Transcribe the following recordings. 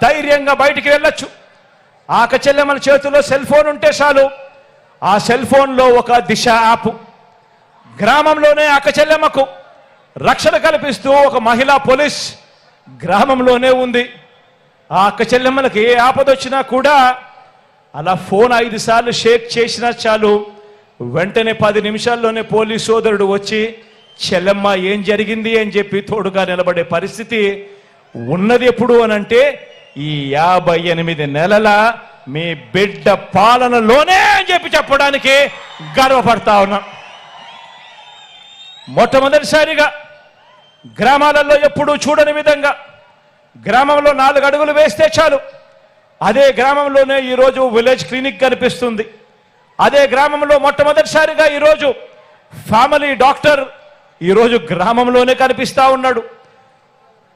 ధైర్యంగా బయటికి వెళ్ళొచ్చు. ఆక చెల్లెమ్మల చేతిలో సెల్ ఫోన్ ఉంటే చాలు, ఆ సెల్ ఫోన్లో ఒక దిశ యాప్, గ్రామంలోనే ఆక చెల్లెమ్మకు రక్షణ కల్పిస్తూ ఒక మహిళా పోలీస్ గ్రామంలోనే ఉంది. ఆ అక్క చెల్లెమ్మలకి ఏ ఆపదొచ్చినా కూడా అలా ఫోన్ 5 సార్లు షేక్ చేసినా చాలు, వెంటనే 10 నిమిషాల్లోనే పోలీస్ సోదరుడు వచ్చి చెల్లెమ్మ ఏం జరిగింది అని చెప్పి తోడుగా నిలబడే పరిస్థితి ఉన్నది. ఎప్పుడు అనంటే ఈ 58 నెలల మీ బిడ్డ పాలనలోనే అని చెప్పి చెప్పడానికి గర్వపడతా ఉన్నా. మొట్టమొదటిసారిగా గ్రామాలలో ఎప్పుడూ చూడని విధంగా గ్రామంలో 4 అడుగులు వేస్తే చాలు, అదే గ్రామంలోనే ఈరోజు విలేజ్ క్లినిక్ కనిపిస్తుంది. అదే గ్రామంలో మొట్టమొదటిసారిగా ఈరోజు ఫ్యామిలీ డాక్టర్ ఈరోజు గ్రామంలోనే కనిపిస్తా ఉన్నాడు.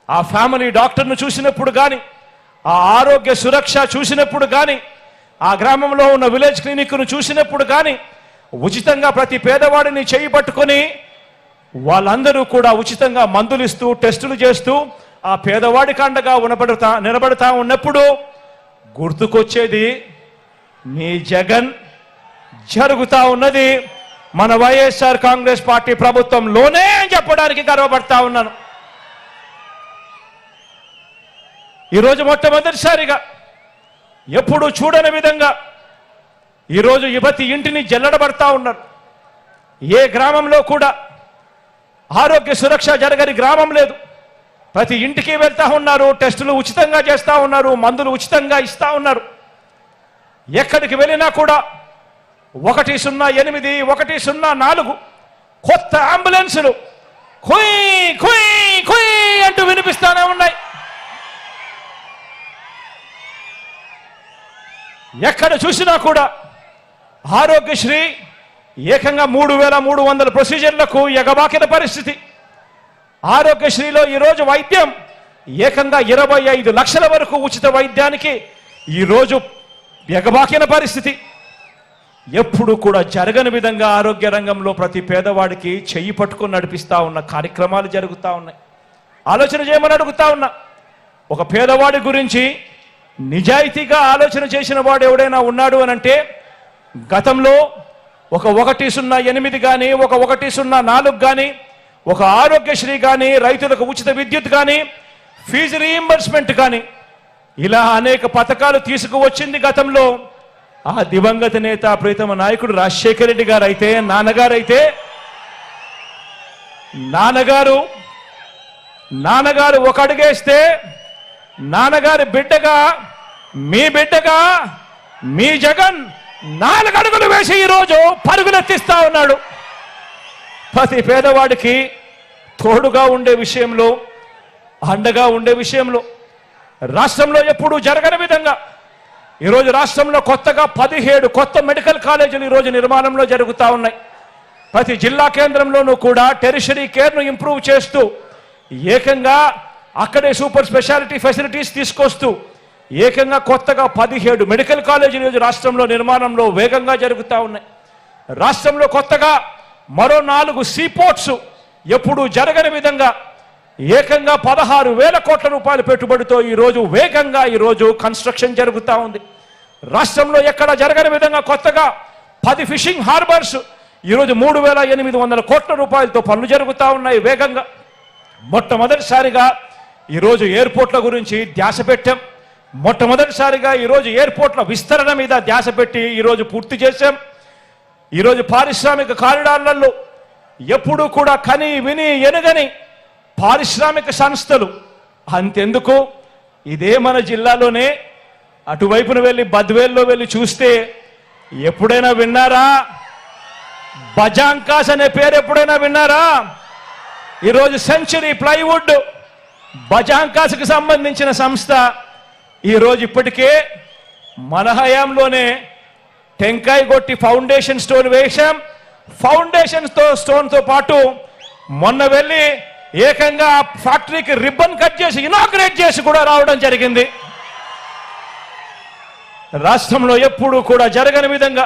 ఆ ఫ్యామిలీ డాక్టర్ను చూసినప్పుడు కానీ, ఆ ఆరోగ్య సురక్ష చూసినప్పుడు కానీ, ఆ గ్రామంలో ఉన్న విలేజ్ క్లినిక్ను చూసినప్పుడు కానీ, ఉచితంగా ప్రతి పేదవాడిని చేయి పట్టుకొని వాళ్ళందరూ కూడా ఉచితంగా మందులు ఇస్తూ టెస్టులు చేస్తూ ఆ పేదవాడికి అండగా నిలబడతా ఉన్నప్పుడు గుర్తుకొచ్చేది మీ జగన్ జరుగుతా ఉన్నది మన వైఎస్ఆర్ కాంగ్రెస్ పార్టీ ప్రభుత్వంలోనే అని చెప్పడానికి గర్వపడతా ఉన్నాను. ఈరోజు మొట్టమొదటిసారిగా ఎప్పుడు చూడని విధంగా ఈరోజు ప్రతి ఇంటిని జల్లడబడతా ఉన్నారు. ఏ గ్రామంలో కూడా ఆరోగ్య సురక్ష జరగని గ్రామం లేదు. ప్రతి ఇంటికి వెళ్తా ఉన్నారు, టెస్టులు ఉచితంగా చేస్తా ఉన్నారు, మందులు ఉచితంగా ఇస్తా ఉన్నారు. ఎక్కడికి వెళ్ళినా కూడా 108 104 కొత్త అంబులెన్సులు కుయ్ కుయ్ కుయ్ అంటూ వినిపిస్తానే ఉన్నాయి. ఎక్కడ చూసినా కూడా ఆరోగ్యశ్రీ ఏకంగా 3300 ప్రొసీజర్లకు ఎగబాకిన పరిస్థితి. ఆరోగ్యశ్రీలో ఈరోజు వైద్యం ఏకంగా 25 లక్షల వరకు ఉచిత వైద్యానికి ఈరోజు ఎగబాకిన పరిస్థితి. ఎప్పుడు కూడా జరగని విధంగా ఆరోగ్య రంగంలో ప్రతి పేదవాడికి చెయ్యి పట్టుకొని నడిపిస్తా ఉన్న కార్యక్రమాలు జరుగుతూ ఉన్నాయి. ఆలోచన చేయమని అడుగుతా ఉన్నా. ఒక పేదవాడి గురించి నిజాయితీగా ఆలోచన చేసిన వాడు ఎవడైనా ఉన్నాడు అనంటే గతంలో ఒక 108 కానీ, ఒక 104 కానీ, ఒక ఆరోగ్యశ్రీ కానీ, రైతులకు ఉచిత విద్యుత్ కానీ, ఫీజు రీయింబర్స్మెంట్ కానీ, ఇలా అనేక పథకాలు తీసుకువచ్చింది గతంలో ఆ దివంగత నేత ప్రీతమ నాయకుడు రాజశేఖర రెడ్డి గారు అయితే, నాన్నగారు ఒక అడుగేస్తే నాన్నగారి బిడ్డగా మీ జగన్ 4 అడుగులు వేసి ఈరోజు పరుగులెత్తిస్తా ఉన్నాడు. ప్రతి పేదవాడికి తోడుగా ఉండే విషయంలో, అండగా ఉండే విషయంలో రాష్ట్రంలో ఎప్పుడూ జరగని విధంగా ఈరోజు రాష్ట్రంలో కొత్తగా 17 కొత్త మెడికల్ కాలేజీలు ఈరోజు నిర్మాణంలో జరుగుతూ ఉన్నాయి. ప్రతి జిల్లా కేంద్రంలోనూ కూడా టెరిషరీ కేర్ను ఇంప్రూవ్ చేస్తూ ఏకంగా అక్కడే సూపర్ స్పెషాలిటీ ఫెసిలిటీస్ తీసుకొస్తూ ఏకంగా కొత్తగా 17 మెడికల్ కాలేజీలు ఈరోజు రాష్ట్రంలో నిర్మాణంలో వేగంగా జరుగుతూ ఉన్నాయి. రాష్ట్రంలో కొత్తగా మరో 4 సీపోర్ట్స్ ఎప్పుడూ జరగని విధంగా ఏకంగా 16,000 కోట్ల రూపాయల పెట్టుబడితో ఈరోజు వేగంగా ఈరోజు కన్స్ట్రక్షన్ జరుగుతూ ఉంది. రాష్ట్రంలో ఎక్కడ జరగని విధంగా కొత్తగా 10 ఫిషింగ్ హార్బర్స్ ఈరోజు 3,800 కోట్ల రూపాయలతో పనులు జరుగుతూ ఉన్నాయి వేగంగా. మొట్టమొదటిసారిగా ఈరోజు ఎయిర్పోర్ట్ల గురించి ధ్యాస పెట్టాం. మొట్టమొదటిసారిగా ఈరోజు ఎయిర్పోర్ట్ల విస్తరణ మీద ధ్యాస పెట్టి ఈరోజు పూర్తి చేశాం. ఈరోజు పారిశ్రామిక కారిడార్లలో ఎప్పుడూ కూడా కని విని ఎనగని పారిశ్రామిక సంస్థలు, అంతెందుకు ఇదే మన జిల్లాలోనే అటువైపున వెళ్ళి బద్వేల్లో వెళ్ళి చూస్తే ఎప్పుడైనా విన్నారా? బజాంకాస్ అనే పేరు ఎప్పుడైనా విన్నారా? ఈరోజు సెంచరీ ప్లైవుడ్ బజాంకాస్కి సంబంధించిన సంస్థ ఈరోజు ఇప్పటికే మన హయాంలోనే టెంకాయ కొట్టి ఫౌండేషన్ స్టోన్ వేశాం. ఫౌండేషన్ స్టోన్తో పాటు మొన్న వెళ్ళి ఏకంగా ఫ్యాక్టరీకి రిబ్బన్ కట్ చేసి ఇనాగ్రేట్ చేసి కూడా రావడం జరిగింది. రాష్ట్రంలో ఎప్పుడూ కూడా జరగని విధంగా,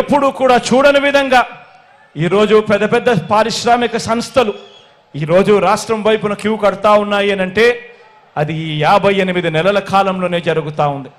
ఎప్పుడూ కూడా చూడని విధంగా ఈరోజు పెద్ద పెద్ద పారిశ్రామిక సంస్థలు ఈరోజు రాష్ట్రం వైపున క్యూ కడతా ఉన్నాయి అని అంటే అది ఈ 58 నెలల కాలంలోనే జరుగుతూ ఉంది.